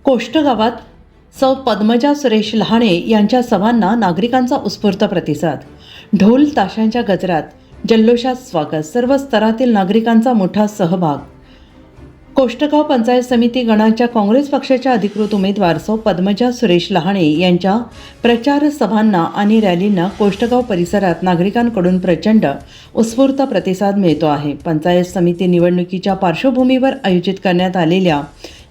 कोष्ट गावात सौ पद्मजा सुरेश लहाणे यांच्या सभांना नागरिकांचा उत्स्फूर्त प्रतिसाद. ढोल ताशांच्या गजरात जल्लोषात स्वागत. सर्व स्तरातील नागरिकांचा मोठा सहभाग. कोष्टगाव पंचायत समिती गणाच्या काँग्रेस पक्षाच्या अधिकृत उमेदवार सौ पद्मजा सुरेश लहाणे यांच्या प्रचार सभांना आणि रॅलींना कोष्टगाव परिसरात नागरिकांकडून प्रचंड उत्स्फूर्त प्रतिसाद मिळतो आहे. पंचायत समिती निवडणुकीच्या पार्श्वभूमीवर आयोजित करण्यात आलेल्या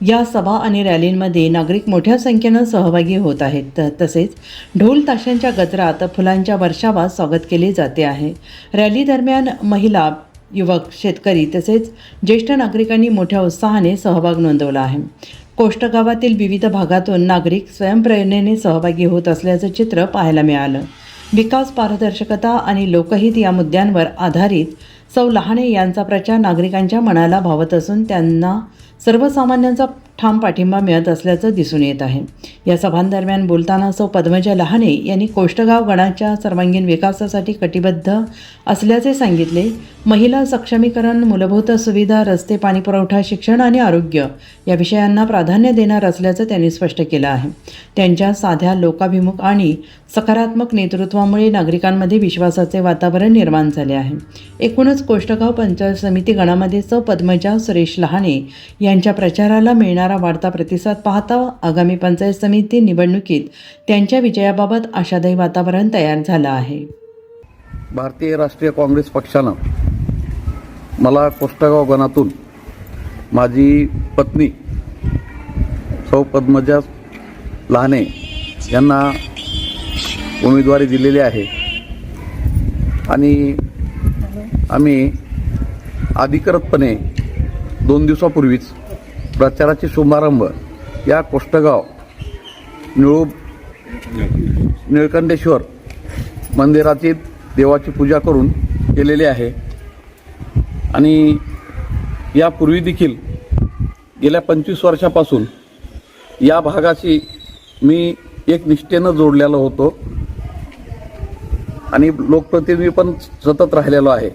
या सभा आणि रॅलींमध्ये नागरिक मोठ्या संख्येनं सहभागी होत आहेत. तसेच ढोल ताशांच्या गजरात फुलांच्या वर्षावात स्वागत केले जाते आहे. रॅली दरम्यान महिला, युवक, शेतकरी तसेच ज्येष्ठ नागरिकांनी मोठ्या उत्साहाने सहभाग नोंदवला आहे. कोष्ट गावातील विविध भागातून नागरिक स्वयंप्रेरणेने सहभागी होत असल्याचं चित्र पाहायला मिळालं. विकास, पारदर्शकता आणि लोकहित या मुद्द्यांवर आधारित सौ लहाणे यांचा प्रचार नागरिकांच्या मनाला भावत असून त्यांना सर्वसामान्यांचा ठाम पाठिंबा मिळत असल्याचं दिसून येत आहे. या सभांदरम्यान बोलताना सौ पद्मजा लहाणे यांनी कोष्टगाव गणाच्या सर्वांगीण विकासासाठी कटिबद्ध असल्याचे सांगितले. महिला सक्षमीकरण, मूलभूत सुविधा, रस्ते, पाणीपुरवठा, शिक्षण आणि आरोग्य या विषयांना प्राधान्य देणार असल्याचं त्यांनी स्पष्ट केलं आहे. त्यांच्या साध्या, लोकाभिमुख आणि सकारात्मक नेतृत्वामुळे नागरिकांमध्ये विश्वासाचे वातावरण निर्माण झाले आहे. एकूणच कोष्टगाव पंचायत समिती गणामध्ये सौ पद्मजा सुरेश लहाणे यांच्या प्रचाराला मिळणारा वाढता प्रतिसाद पाहता आगामी पंचायत समिती निवडणुकीत त्यांच्या विजयाबाबत आशादायी वातावरण तयार झालं आहे. भारतीय राष्ट्रीय काँग्रेस पक्षानं मला कोष्टगाव गणातून माझी पत्नी सौ पद्मजा लहाणे यांना उमेदवारी दिलेली आहे आणि आम्ही अधिकृतपणे 2 दिवसापूर्वीच प्रचाराचे शुभारंभ या कोष्टगाव निळकंठेश्वर मंदिराची देवाची पूजा करून केलेली आहे. आणि यापूर्वी देखील गेल्या 25 वर्षापासून या भागाशी मी एक निष्ठेनं जोडलेलो होतो आणि लोकप्रतिनिधी पण सतत राहिलेलो आहे.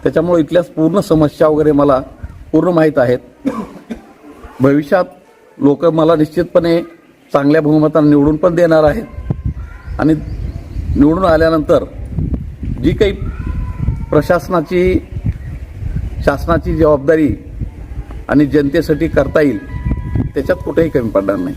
त्याच्यामुळे इथल्या पूर्ण समस्या वगैरे मला पूर्ण माहीत आहेत. भविष्यात लोक मला निश्चितपणे चांगल्या बहुमताने निवडून पण देणार आहेत आणि निवडून आल्यानंतर जी काही शासनाची जबाबदारी आणि जनतेसाठी करता येईल त्याच्यात कुठेही कमी पडणार नाही.